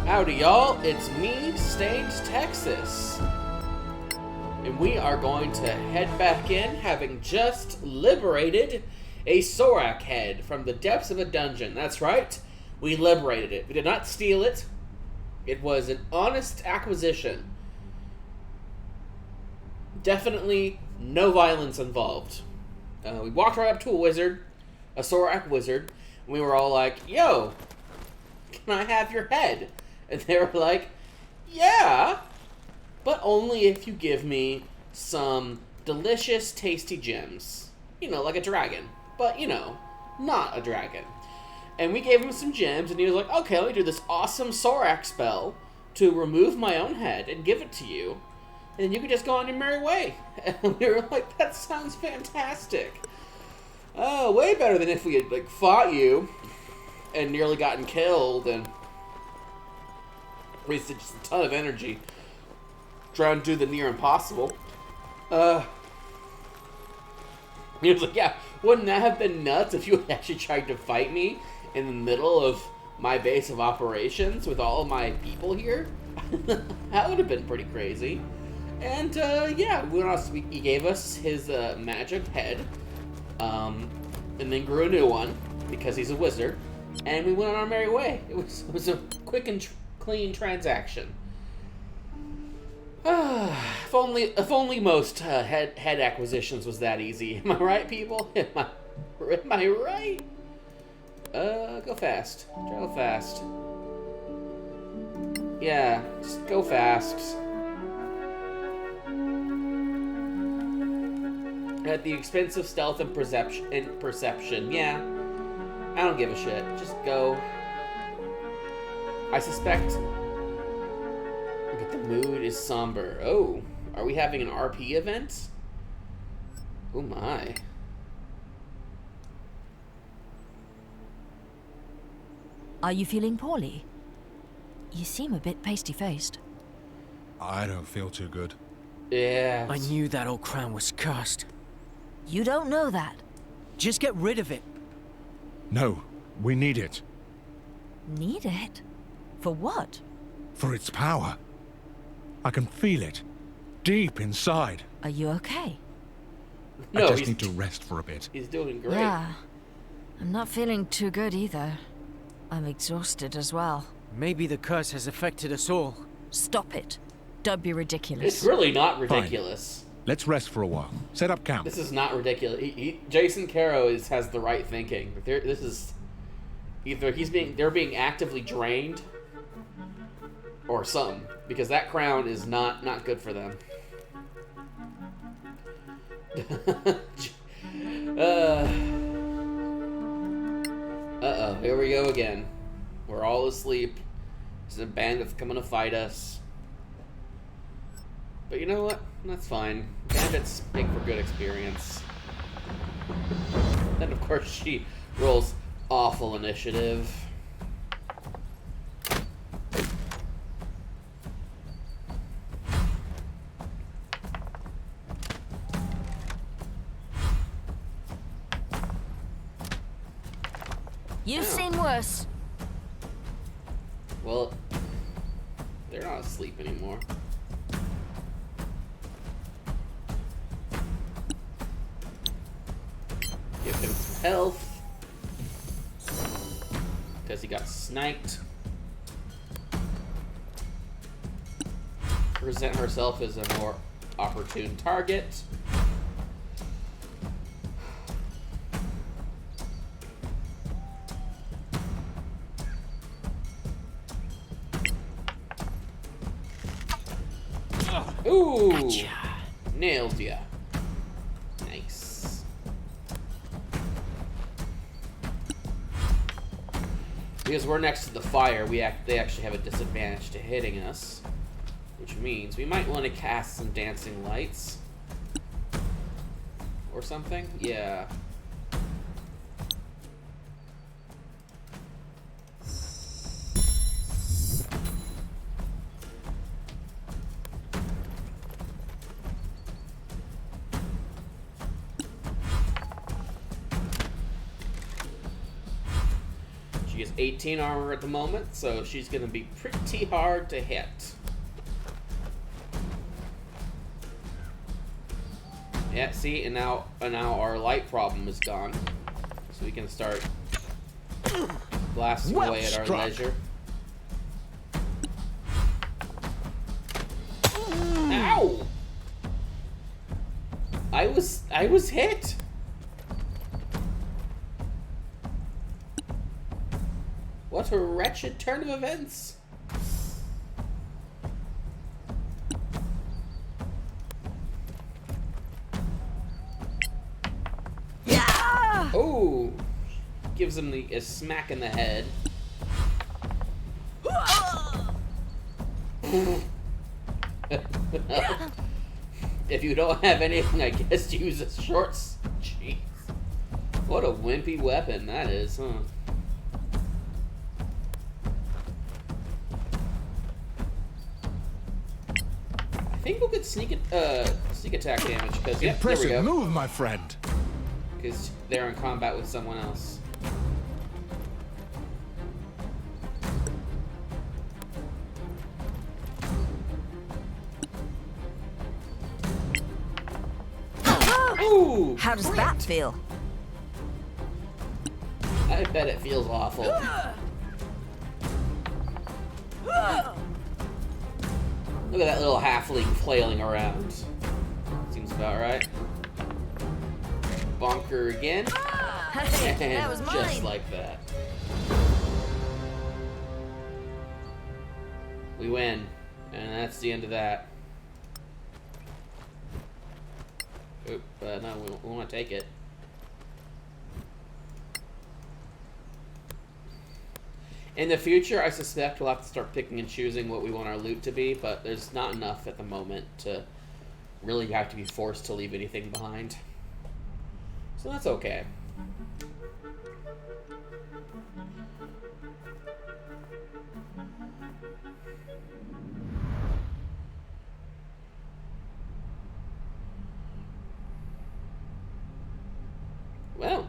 Howdy, y'all. It's me, Stains, Texas. And we are going to head back in, having just liberated a Sorak head from the depths of a dungeon. That's right, we liberated it. We did not steal it. It was an honest acquisition. Definitely no violence involved. We walked right up to a wizard, a Sorak wizard, and we were all like, yo, can I have your head? And they were like, yeah, but only if you give me some delicious, tasty gems. You know, like a dragon. But, you know, not a dragon. And we gave him some gems, and he was like, okay, let me do this awesome Sorak spell to remove my own head and give it to you. And then you can just go on your merry way. And we were like, that sounds fantastic. Oh, way better than if we had, like, fought you and nearly gotten killed and wasted just a ton of energy trying to do the near impossible. He was like, yeah, wouldn't that have been nuts if you had actually tried to fight me in the middle of my base of operations with all of my people here? That would have been pretty crazy. And, yeah, he gave us his magic head, and then grew a new one, because he's a wizard, and we went on our merry way. It was a quick and clean transaction. If only most head acquisitions was that easy. Am I right, people? Am I right? Go fast. Go fast. Yeah, just go fast. At the expense of stealth and perception. Yeah, I don't give a shit. Just go. I suspect that the mood is somber. Oh, are we having an RP event? Oh my. Are you feeling poorly? You seem a bit pasty-faced. I don't feel too good. Yeah. I knew that old crown was cursed. You don't know that. Just get rid of it. No, we need it. Need it? For what? For its power. I can feel it. Deep inside. Are you okay? No, I just need to rest for a bit. He's doing great. Yeah. I'm not feeling too good either. I'm exhausted as well. Maybe the curse has affected us all. Stop it. Don't be ridiculous. It's really not ridiculous. Fine. Let's rest for a while. Set up camp. This is not ridiculous. Jason Caro has the right thinking. This is either they're being actively drained, or something, because that crown is not good for them. Uh-oh, here we go again. We're all asleep. There's a bandit coming to fight us. But you know what? That's fine. Bandits make for good experience. Then, of course, she rolls awful initiative. You've seen worse. Well, they're not asleep anymore. Give him some health. Because he got sniped. Present herself as a more opportune target. Ooh! Gotcha. Nailed ya. Nice. Because we're next to the fire, they actually have a disadvantage to hitting us. Which means we might want to cast some dancing lights. Or something? Yeah. has 18 armor at the moment, so she's going to be pretty hard to hit. Yeah, see, and now our light problem is gone, so we can start blasting away at our leisure. Ow! I was hit. What a wretched turn of events. Yeah! Oh, gives him a smack in the head. If you don't have anything, I guess use a shorts. Jeez. What a wimpy weapon that is, huh? I think we'll get sneak attack damage, because yeah, there we Impressive go. move, my friend. Because they're in combat with someone else. Ooh, How does that feel? I bet it feels awful. Look at that little halfling flailing around. Seems about right. Bonker again. Hey, And that was mine. just like that. We win. And that's the end of that. Oop, no, we want to take it. In the future, I suspect we'll have to start picking and choosing what we want our loot to be, but there's not enough at the moment to really have to be forced to leave anything behind. So that's okay. Well,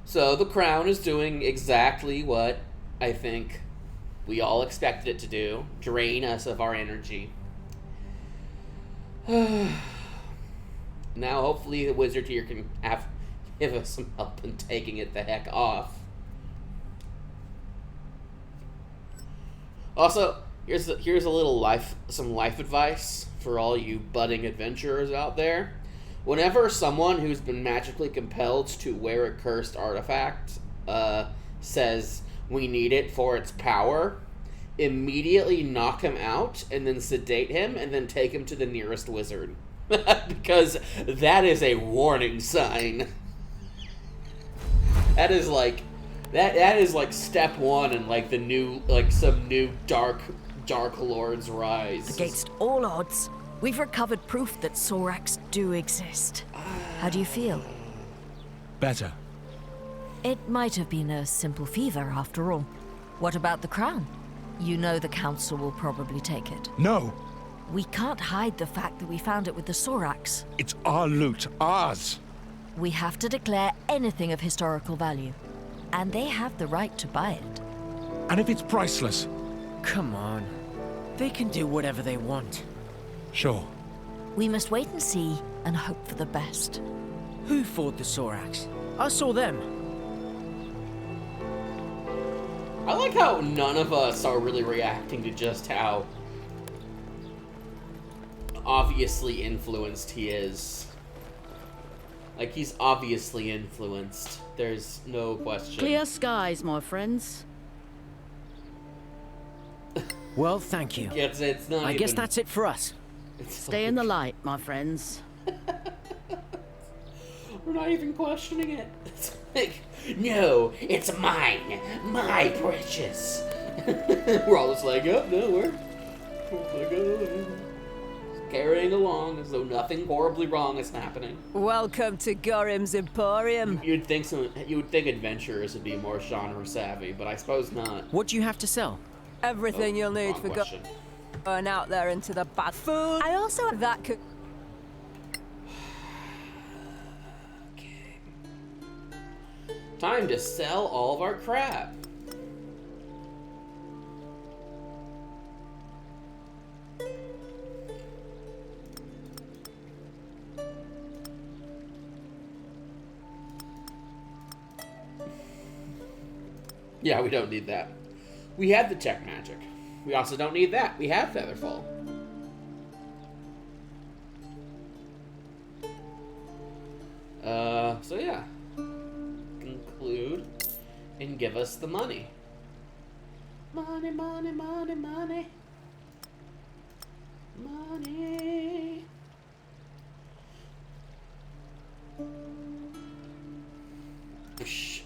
so the crown is doing exactly what I think we all expected it to do, drain us of our energy. Now hopefully the wizard here can give us some help in taking it the heck off. Also, here's a little some life advice for all you budding adventurers out there. Whenever someone who's been magically compelled to wear a cursed artifact says we need it for its power, immediately knock him out and then sedate him and then take him to the nearest wizard. Because that is a warning sign. That is like step one in like the new some new dark lord's rise. Against all odds, we've recovered proof that Sorax do exist. How do you feel? Better. It might have been a simple fever after all. What about the crown? You know the council will probably take it. No, We can't hide the fact that we found it with the Sorax. it's our loot, ours. We have to declare anything of historical value. And they have the right to buy it. And if it's priceless, Come on. They can do whatever they want. sure. We must wait and see and hope for the best. Who fought the Sorax? I saw them. I like how none of us are really reacting to just how obviously influenced he is. Like, he's obviously influenced. There's no question. Clear skies, my friends. Well, thank you. Yeah, it's not I guess even- that's it for us. it's Stay in the light, my friends. We're not even questioning it. It's like, no, it's mine. My precious. We're all just like, oh, no, we're carrying along as though nothing horribly wrong is happening. Welcome to Gorim's Emporium. You'd think adventurers would be more genre savvy, but I suppose not. What do you have to sell? Everything you'll need Wrong for question. going out there into the bad food. I also have that could. Time to sell all of our crap. Yeah, we don't need that. We have the tech magic. We also don't need that. We have Featherfall. So yeah. Conclude and give us the money. Money, money, money, money. Money. Shh.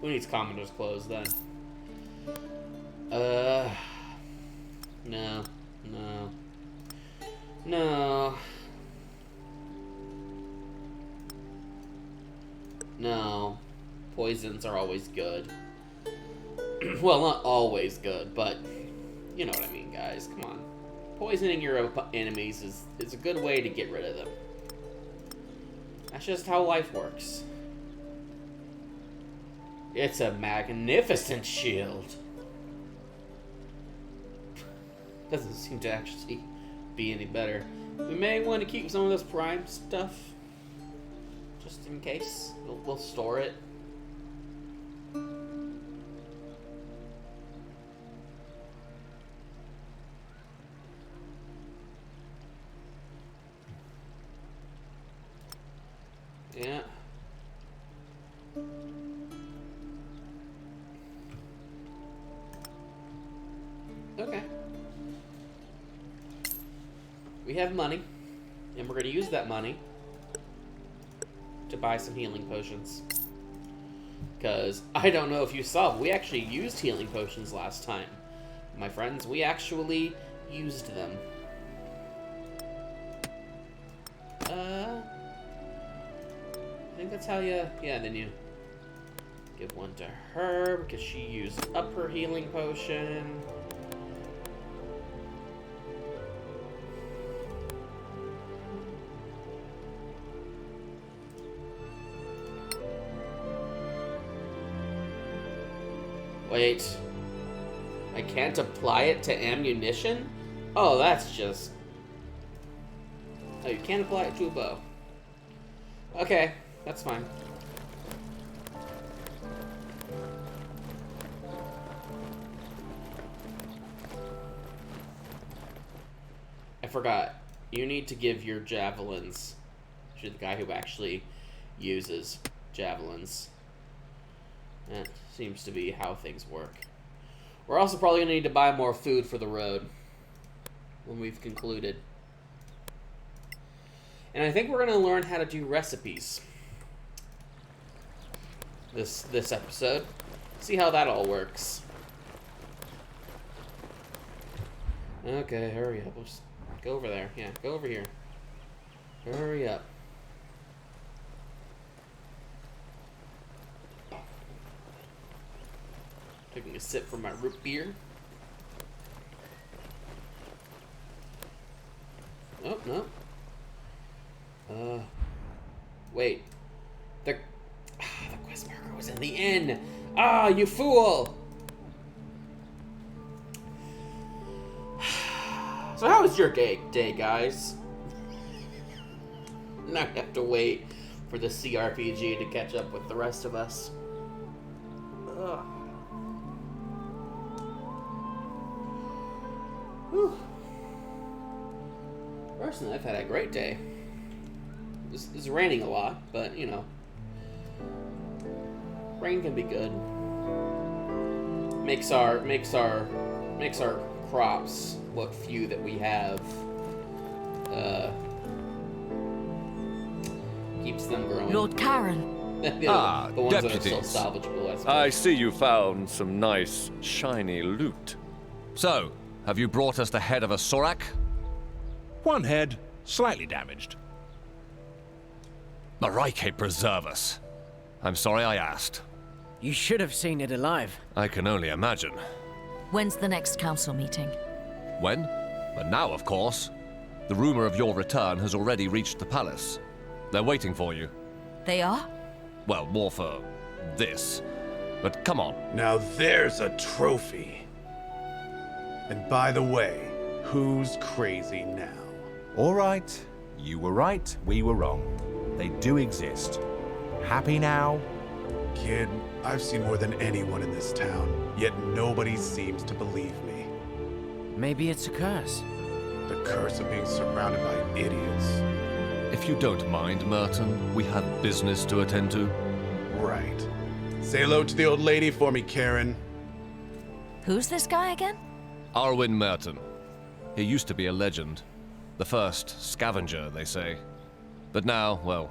Who needs Commodore's clothes then? No. No. No. No. Poisons are always good. Well, not always good, but you know what I mean, guys. Come on. Poisoning your enemies is a good way to get rid of them. That's just how life works. It's a magnificent shield. Doesn't seem to actually be any better. We may want to keep some of this prime stuff. Just in case. We'll store it. Yeah. Okay. We have money, and we're going to use that money to buy some healing potions. Because I don't know if you saw, but we actually used healing potions last time. My friends, we actually used them. I think that's how you... Yeah, then you give one to her because she used up her healing potion. Wait. I can't apply it to ammunition? Oh, that's just... Oh, you can't apply it to a bow. Okay, that's fine. I forgot. You need to give your javelins to the guy who actually uses javelins. That seems to be how things work. We're also probably going to need to buy more food for the road when we've concluded. And I think we're going to learn how to do recipes this episode. See how that all works. Okay, hurry up. We'll just go over there. Yeah, go over here. Hurry up. Taking a sip from my root beer. Oh, no. Wait. The quest marker was in the inn. Ah, you fool! So how was your day, guys? Now I have to wait for the CRPG to catch up with the rest of us. Ugh. Whew. Personally, I've had a great day. It's raining a lot, but you know, rain can be good. Makes our crops, what few that we have, keeps them growing. Lord Karen. the ones deputies. that are still salvageable, I suppose. I see you found some nice, shiny loot. So, have you brought us the head of a Sorak? One head, slightly damaged. Marike preserve us. I'm sorry I asked. You should have seen it alive. I can only imagine. When's the next council meeting? When? But now, of course. The rumor of your return has already reached the palace. They're waiting for you. They are? Well, more for this. But come on. Now there's a trophy. And by the way, who's crazy now? All right. You were right, we were wrong. They do exist. Happy now? Kid, I've seen more than anyone in this town, yet nobody seems to believe me. Maybe it's a curse. The curse of being surrounded by idiots. If you don't mind, Merton, we have business to attend to. Right. Say hello to the old lady for me, Karen. Who's this guy again? Arwin Merton. He used to be a legend. The first scavenger, they say. But now, well,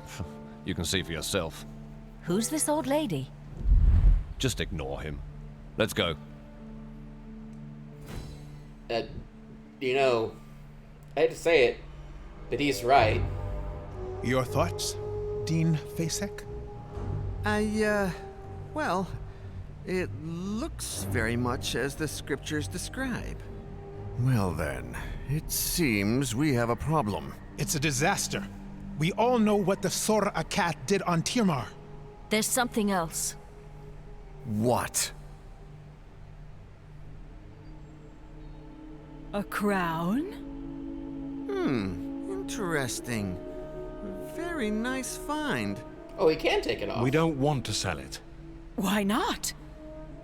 you can see for yourself. Who's this old lady? Just ignore him. Let's go. You know, I hate to say it, but he's right. Your thoughts, Dean Fasek? Well, it looks very much as the scriptures describe. Well then, it seems we have a problem. It's a disaster. We all know what the Sora Akat did on Tirmar. There's something else. What? A crown? Interesting. Very nice find. Oh, he can take it off. We don't want to sell it. Why not?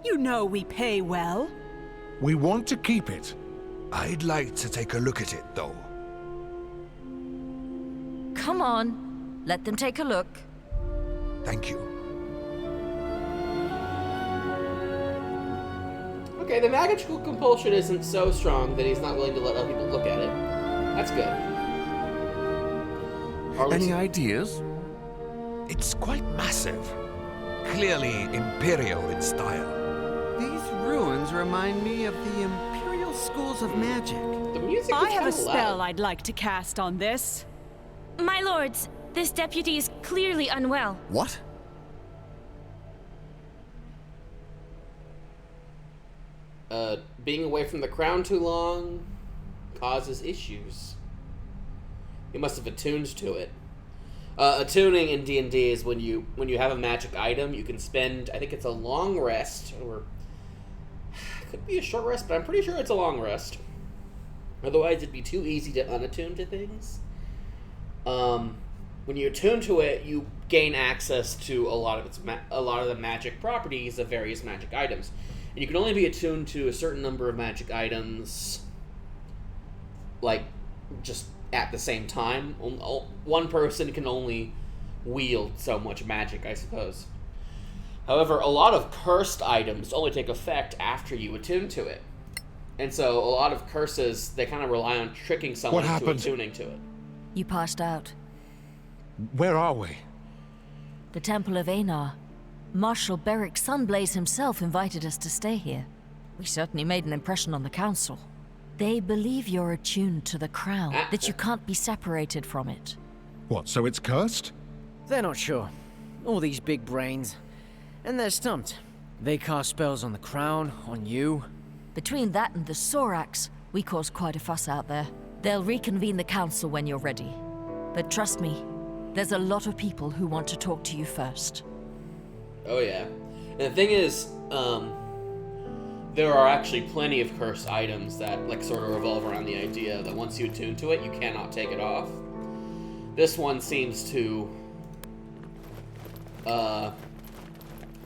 You know we pay well. We want to keep it. I'd like to take a look at it, though. Come on, let them take a look. Thank you. Okay, the magical compulsion isn't so strong that he's not willing to let other people look at it. That's good. Or at Any least- ideas? It's quite massive. Clearly imperial in style. These ruins remind me of the Imperial Schools of Magic. The music I is have a kinda spell loud. I'd like to cast on this. My lords, this deputy is clearly unwell. What? Being away from the crown too long causes issues. He must have attuned to it. Attuning in D&D is when you have a magic item, you can spend, I think it's a long rest, or it could be a short rest, but I'm pretty sure it's a long rest. Otherwise, it'd be too easy to unattune to things. When you attune to it, you gain access to a lot of the magic properties of various magic items. And you can only be attuned to a certain number of magic items, like, just at the same time. One person can only wield so much magic, I suppose. However, a lot of cursed items only take effect after you attune to it. And so a lot of curses, they kind of rely on tricking someone into attuning to it. You passed out. Where are we? The Temple of Einar. Marshal Beric Sunblaze himself invited us to stay here. We certainly made an impression on the council. They believe you're attuned to the crown, that you can't be separated from it. What, so it's cursed? They're not sure. All these big brains. And they're stumped. They cast spells on the crown, on you. Between that and the Sorax, we caused quite a fuss out there. They'll reconvene the council when you're ready. But trust me, there's a lot of people who want to talk to you first. Oh yeah. And the thing is, there are actually plenty of cursed items that like sort of revolve around the idea that once you attune to it, you cannot take it off. This one seems to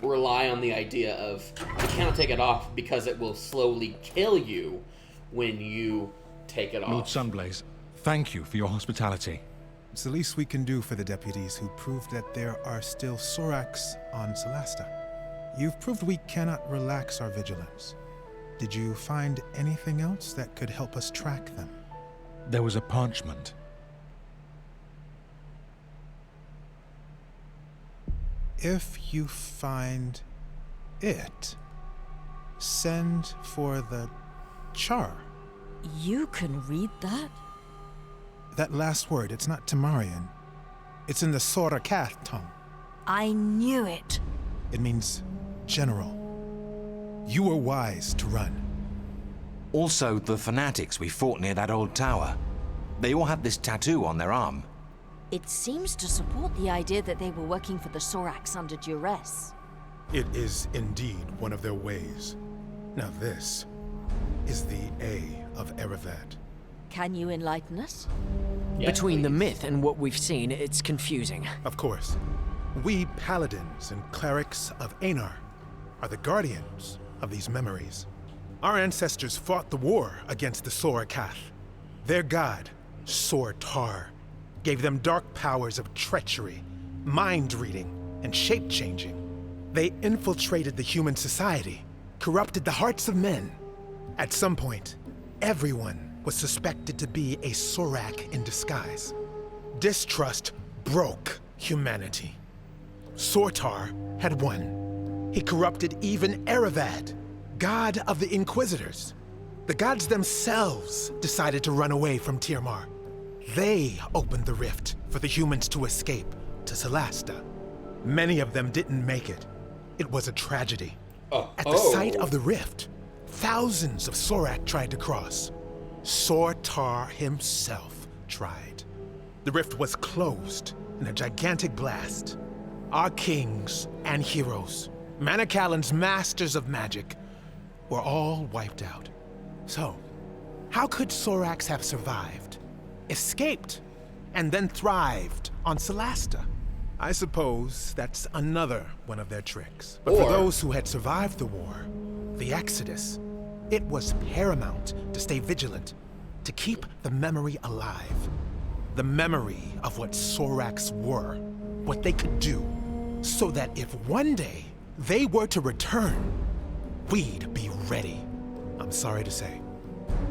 rely on the idea of you cannot take it off because it will slowly kill you when you take it Lord off. Sunblaze, thank you for your hospitality. It's the least we can do for the deputies who proved that there are still Sorax on Solasta. You've proved we cannot relax our vigilance. Did you find anything else that could help us track them? There was a parchment. If you find it, send for the char. You can read that? That last word, it's not Tamarian. It's in the Sorakath tongue. I knew it. It means general. You were wise to run. Also, the fanatics we fought near that old tower. They all have this tattoo on their arm. It seems to support the idea that they were working for the Sorax under duress. It is indeed one of their ways. Now this is the A of Erevad. Can you enlighten us? Yes, Between the please. myth and what we've seen, it's confusing. Of course. We paladins and clerics of Einar are the guardians of these memories. Our ancestors fought the war against the Sorakath. Their god, Sortar, gave them dark powers of treachery, mind-reading, and shape-changing. They infiltrated the human society, corrupted the hearts of men. At some point, everyone was suspected to be a Sorak in disguise. Distrust broke humanity. Sortar had won. He corrupted even Erevad, god of the Inquisitors. The gods themselves decided to run away from Tirmar. They opened the rift for the humans to escape to Solasta. Many of them didn't make it. It was a tragedy. At the site of the rift, thousands of Sorak tried to cross. Sortar himself tried. The rift was closed in a gigantic blast. Our kings and heroes, Manicalan's masters of magic, were all wiped out. So, how could Soraks have survived, escaped, and then thrived on Solasta? I suppose that's another one of their tricks. But for those who had survived the war, the Exodus, it was paramount to stay vigilant, to keep the memory alive. The memory of what Soraks were, what they could do, so that if one day they were to return, we'd be ready. I'm sorry to say,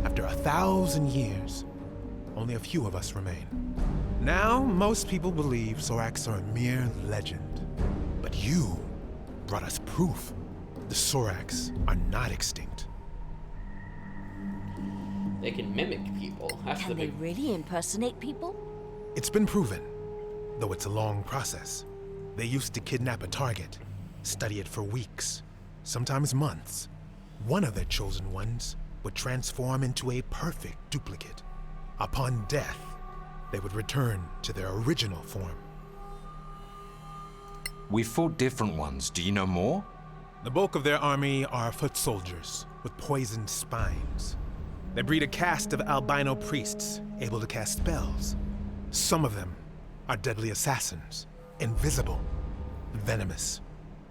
after 1,000 years, only a few of us remain. Now, most people believe Soraks are a mere legend. But you brought us proof. The Soraks are not extinct. They can mimic people. Can they really impersonate people? It's been proven, though it's a long process. They used to kidnap a target, study it for weeks, sometimes months. One of their chosen ones would transform into a perfect duplicate. Upon death, they would return to their original form. We fought different ones. Do you know more? The bulk of their army are foot soldiers with poisoned spines. They breed a caste of albino priests able to cast spells. Some of them are deadly assassins, invisible, venomous.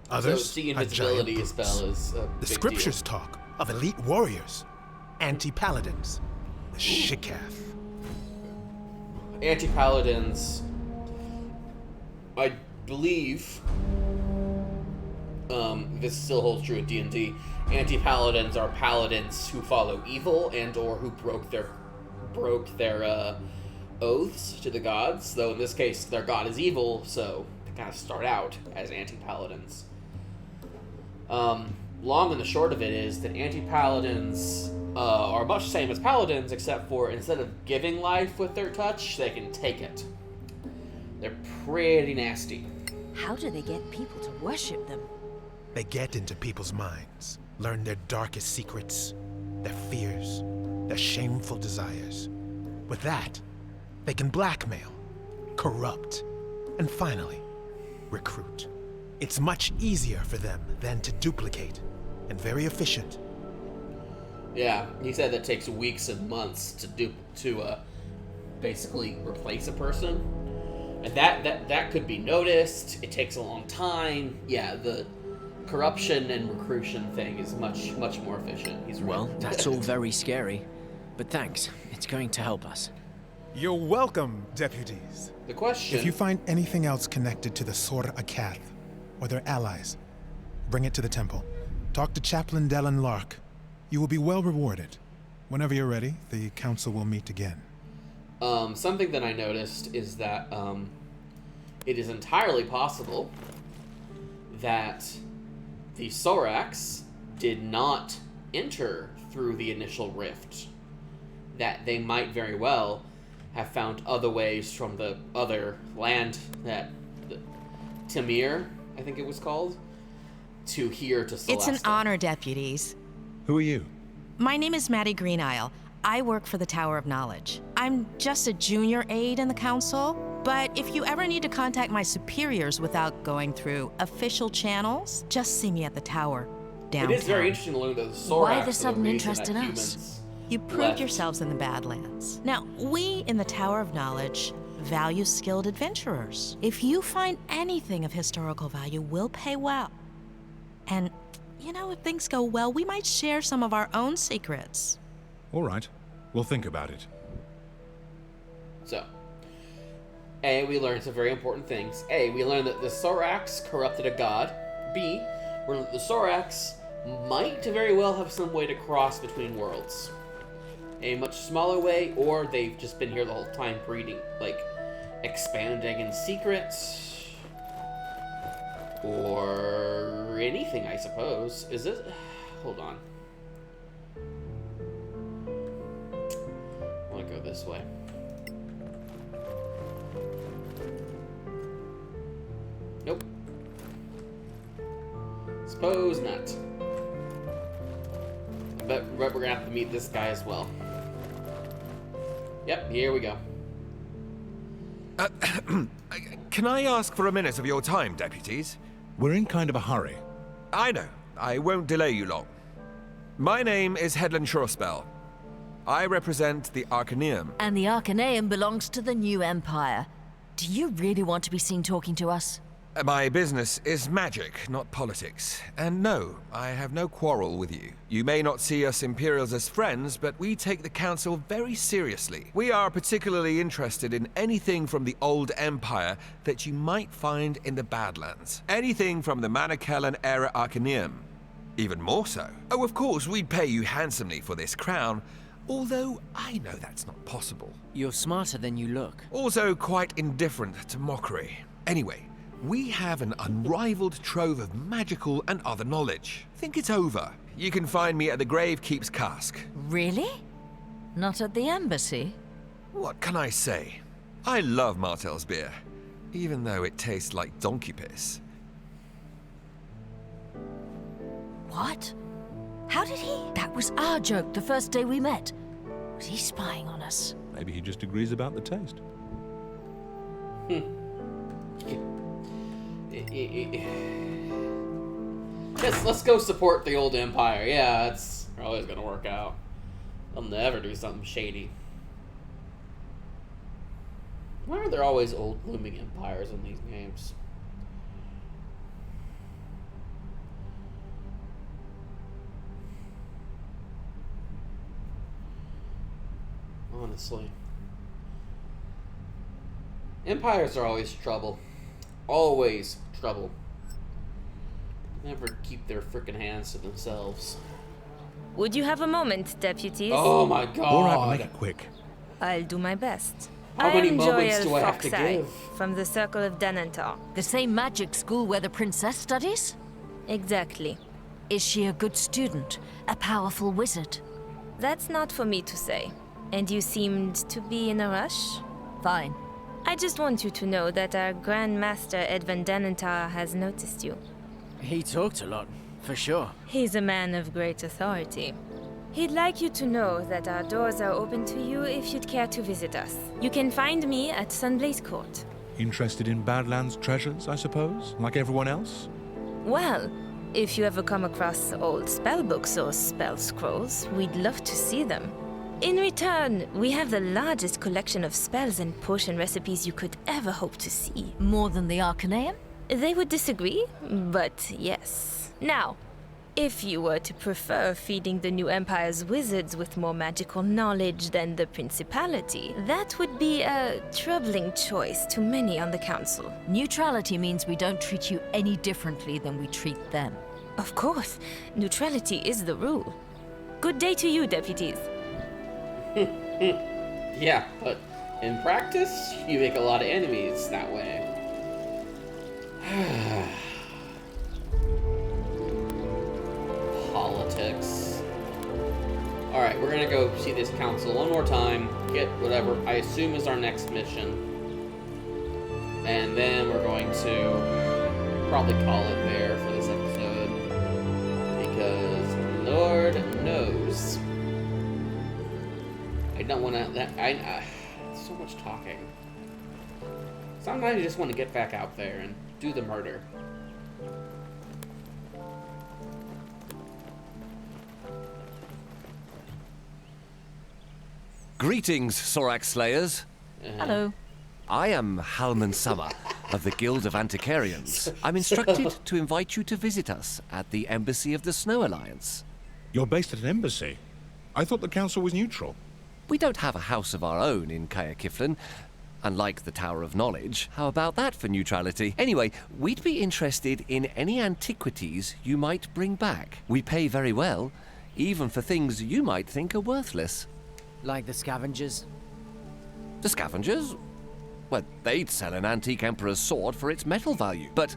Others so the are giant invisibility brutes. spell is a The big scriptures deal. talk of elite warriors, anti-paladins, the Shikath. Anti-paladins, I believe, this still holds true at D&D. Anti-paladins are paladins who follow evil and/or who broke their oaths to the gods. Though in this case, their god is evil, so they kind of start out as anti-paladins. Long and the short of it is that anti-paladins are much the same as paladins, except for instead of giving life with their touch, they can take it. They're pretty nasty. How do they get people to worship them? They get into people's minds, learn their darkest secrets, their fears, their shameful desires. With that, they can blackmail, corrupt, and finally, recruit. It's much easier for them than to duplicate, and very efficient. Yeah, he said that takes weeks and months to basically replace a person, and that could be noticed. It takes a long time. Yeah, the corruption and recruitment thing is much more efficient. He's right. Well, that's all very scary, but thanks. It's going to help us. You're welcome, deputies. The question: if you find anything else connected to the Sorakath or their allies, bring it to the temple. Talk to Chaplain Dellen Lark. You will be well rewarded. Whenever you're ready, the council will meet again. Something that I noticed is that it is entirely possible that the Soraks did not enter through the initial rift. That they might very well have found other ways from the other land that Tamir, I think it was called, to here to Solasta. It's an honor, deputies. Who are you? My name is Maddie Greenisle. I work for the Tower of Knowledge. I'm just a junior aide in the council, but if you ever need to contact my superiors without going through official channels, just see me at the tower downtown. It is very interesting to learn that the Soraks Why the are sudden reason interest that in humans us? You proved left. yourselves in the Badlands. Now, we in the Tower of Knowledge value skilled adventurers. If you find anything of historical value, we'll pay well. And you know, if things go well, we might share some of our own secrets. All right. We'll think about it. So, A, we learned some very important things. A, we learned that the Sorax corrupted a god. B, we learned that the Sorax might very well have some way to cross between worlds. A much smaller way, or they've just been here the whole time breeding, like, expanding in secret. Or anything, I suppose. Is it? Hold on. I want to go this way. Nope. Suppose not. But we're gonna have to meet this guy as well. Yep, here we go. Can I ask for a minute of your time, deputies? We're in kind of a hurry. I know. I won't delay you long. My name is Headland Shorespell. I represent the Arcaneum. And the Arcaneum belongs to the New Empire. Do you really want to be seen talking to us? My business is magic, not politics. And no, I have no quarrel with you. You may not see us Imperials as friends, but we take the Council very seriously. We are particularly interested in anything from the Old Empire that you might find in the Badlands. Anything from the Manacallan-era Arcaneum. Even more so. Oh, of course, we'd pay you handsomely for this crown, although I know that's not possible. You're smarter than you look. Also quite indifferent to mockery. Anyway, we have an unrivaled trove of magical and other knowledge. Think it over. You can find me at the Gravekeep's Cask. Really? Not at the embassy? What can I say? I love Martel's beer, even though it tastes like donkey piss. What? How did he? That was our joke the first day we met. Was he spying on us? Maybe he just agrees about the taste. Let's go support the Old Empire. Yeah, that's always gonna work out. They'll never do something shady. Why are there always old looming empires in these games? Honestly. Empires are always trouble. Always trouble. Never keep their frickin' hands to themselves. Would you have a moment, deputies? Oh my god. All right, we'll make it quick. I'll do my best. How many I'm moments Joel do I have to Foxeye, give? from the Circle of Denantar. The same magic school where the princess studies? Exactly. Is she a good student? A powerful wizard? That's not for me to say. And you seemed to be in a rush? Fine. I just want you to know that our Grand Master Edvin Denantar has noticed you. He talked a lot, for sure. He's a man of great authority. He'd like you to know that our doors are open to you if you'd care to visit us. You can find me at Sunblaze Court. Interested in Badlands treasures, I suppose, like everyone else? Well, if you ever come across old spellbooks or spell scrolls, we'd love to see them. In return, we have the largest collection of spells and potion recipes you could ever hope to see. More than the Arcaneum? They would disagree, but yes. Now, if you were to prefer feeding the New Empire's wizards with more magical knowledge than the Principality, that would be a troubling choice to many on the Council. Neutrality means we don't treat you any differently than we treat them. Of course, neutrality is the rule. Good day to you, deputies. Yeah, but in practice, you make a lot of enemies that way. Politics. Alright, we're gonna go see this council one more time, get whatever I assume is our next mission. And then we're going to probably call it there for this episode. Because Lord knows. I don't want to. So much talking. Sometimes you just want to get back out there and do the murder. Greetings, Sorax Slayers. Hello. I am Halman Summer, of the Guild of Antiquarians. I'm instructed to invite you to visit us at the Embassy of the Snow Alliance. You're based at an embassy? I thought the council was neutral. We don't have a house of our own in Kaya Kiflin, unlike the Tower of Knowledge. How about that for neutrality? Anyway, we'd be interested in any antiquities you might bring back. We pay very well, even for things you might think are worthless. Like the scavengers? The scavengers? Well, they'd sell an antique emperor's sword for its metal value, but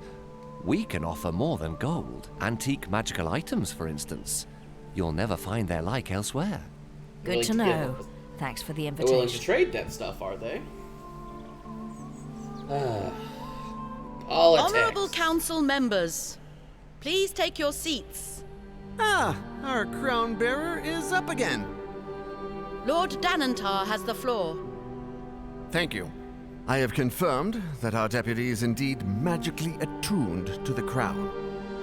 we can offer more than gold. Antique magical items, for instance. You'll never find their like elsewhere. Good to know. Thanks for the They're willing to invitation. trade that stuff, are they? Politics. Honorable council members, please take your seats. Ah, our crown bearer is up again. Lord Danantar has the floor. Thank you. I have confirmed that our deputy is indeed magically attuned to the crown.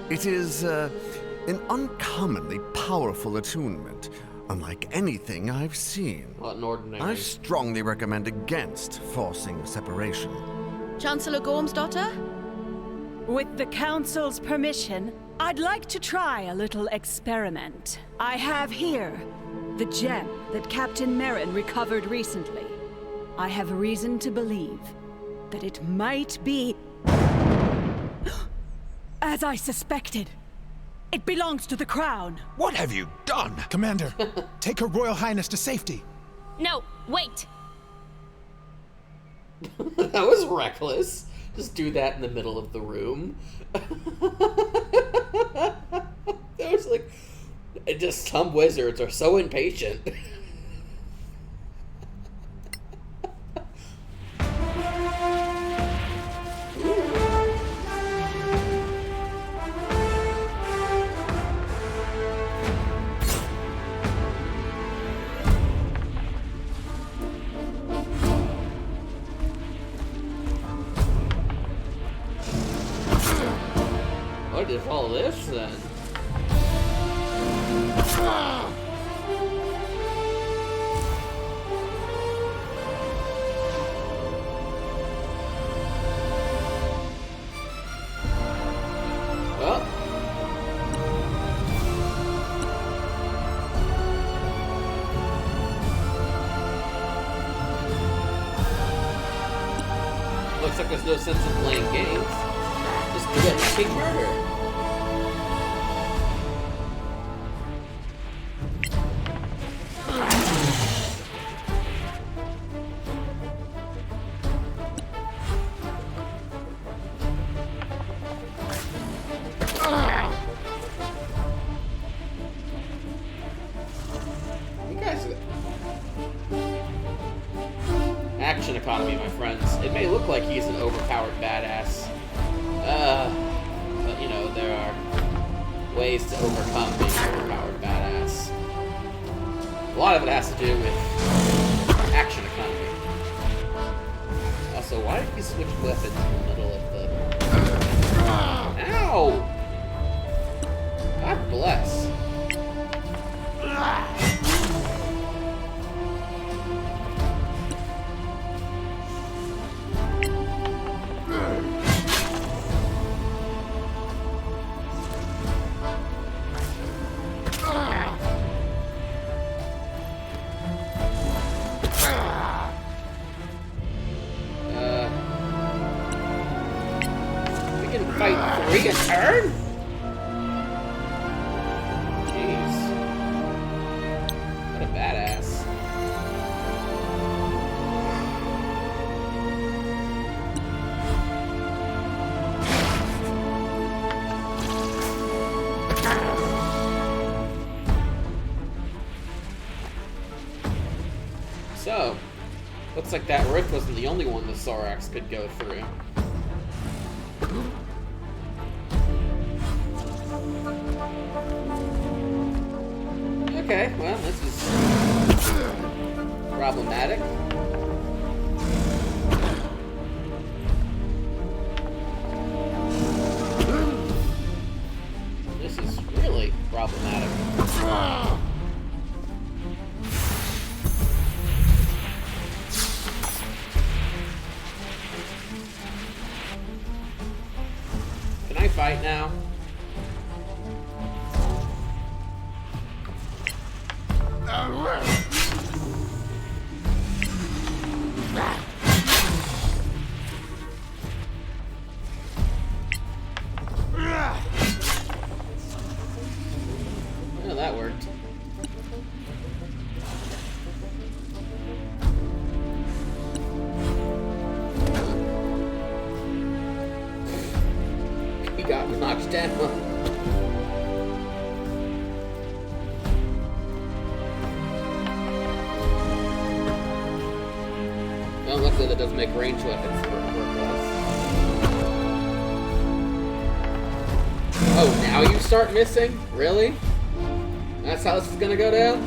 It is an uncommonly powerful attunement, unlike anything I've seen. Not an ordinary. I strongly recommend against forcing separation. Chancellor Gormsdotter? With the council's permission, I'd like to try a little experiment. I have here the gem that Captain Merrin recovered recently. I have reason to believe that it might be as I suspected. It belongs to the crown. What have you done? Commander, take Her Royal Highness to safety. No, wait! That was reckless. Just do that in the middle of the room. That was like... Just some wizards are so impatient. What is all this then? Well. Looks like there's no sense in playing games. Just do it. Take murder. You guys... Action economy, my friends. It may look like he's an overpowered badass. But you know, there are ways to overcome being an overpowered badass. A lot of it has to do with action economy. Also, why did he switch weapons in the middle of the... Ow! God bless. We can fight 3 a turn? Jeez. What a badass. So, looks like that rift wasn't the only one the Sorax could go through. Okay, well, this is problematic. This is really problematic. fight now. Oh, that worked. He got knocked down. Well, luckily that doesn't make ranged weapons work less. Oh, now you start missing? Really? That's how this is gonna go down?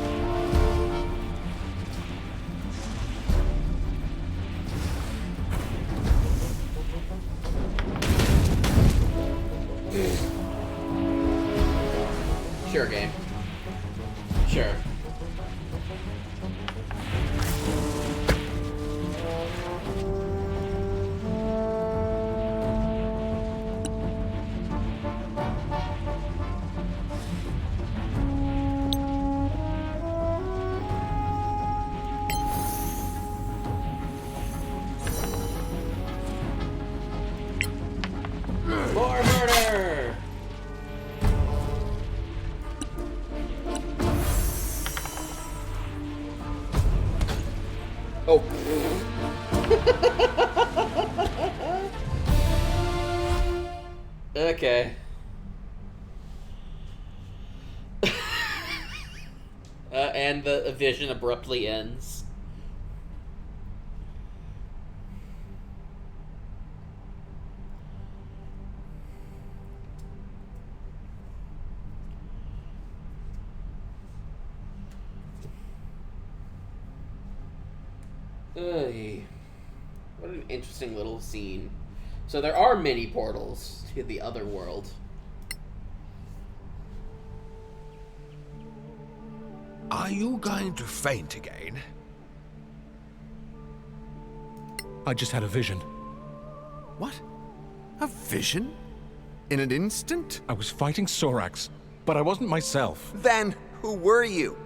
Sure, game. Sure. More murder! Oh. Okay. And the vision abruptly ends. Oy. What an interesting little scene. So there are many portals to the other world. Are you going to faint again? I just had a vision. What? A vision? In an instant? I was fighting Sorax, but I wasn't myself. Then who were you?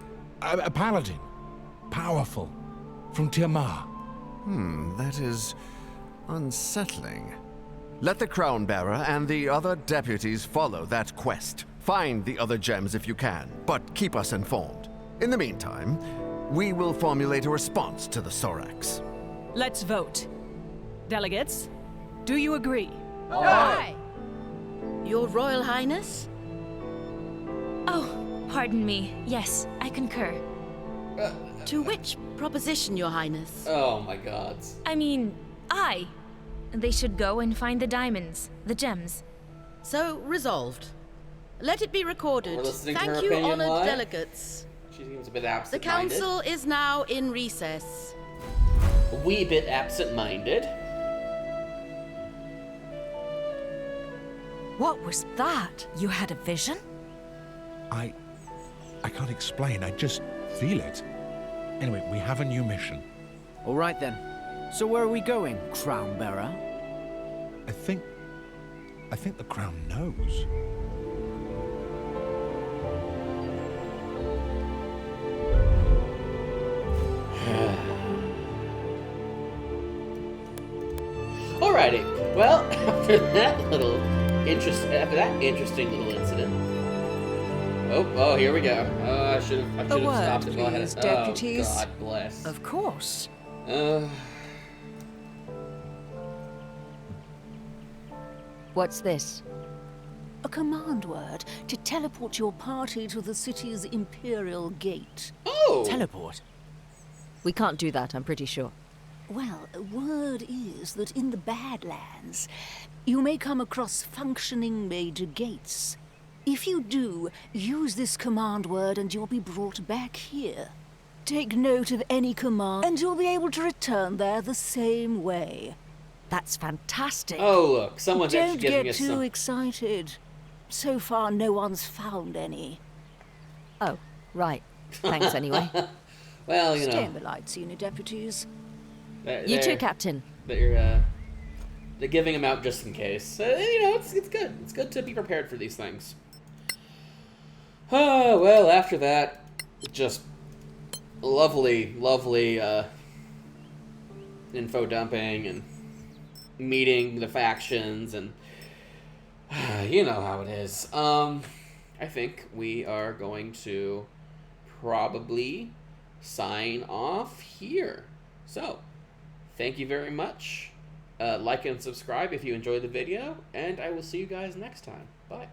A paladin. Powerful. From Tiamat. That is unsettling. Let the Crown Bearer and the other deputies follow that quest. Find the other gems if you can, but keep us informed. In the meantime, we will formulate a response to the Sorax. Let's vote. Delegates, do you agree? Aye. Your Royal Highness? Oh, pardon me. Yes, I concur. To which proposition, Your Highness? Oh my god. I mean, they should go and find the diamonds, the gems. So resolved. Let it be recorded. We're listening to her Thank you, opinion honored live? delegates. She seems a bit The absent-minded. council is now in recess. A wee bit absent-minded. What was that? You had a vision? I can't explain. I just feel it. Anyway, we have a new mission. All right then. So where are we going, Crown Bearer? I think the crown knows. Alrighty. Well, after that interesting little incident. Oh, here we go. I should have stopped it while I had it. Deputies. Oh, God bless. Of course. What's this? A command word to teleport your party to the city's Imperial Gate. Oh! Teleport? We can't do that, I'm pretty sure. Well, word is that in the Badlands, you may come across functioning major gates. If you do, use this command word and you'll be brought back here. Take note of any command and you'll be able to return there the same way. That's fantastic. Oh, look, someone's actually Don't giving get us too some... excited. So far, no one's found any. Oh, right. Thanks anyway. Well, Stay in the light, senior deputies. You too, Captain. They're giving them out just in case. You know, it's good. It's good to be prepared for these things. Oh, well, after that, just lovely info dumping and meeting the factions, and you know how it is. I think we are going to probably sign off here. So, thank you very much. Like and subscribe if you enjoyed the video, and I will see you guys next time. Bye.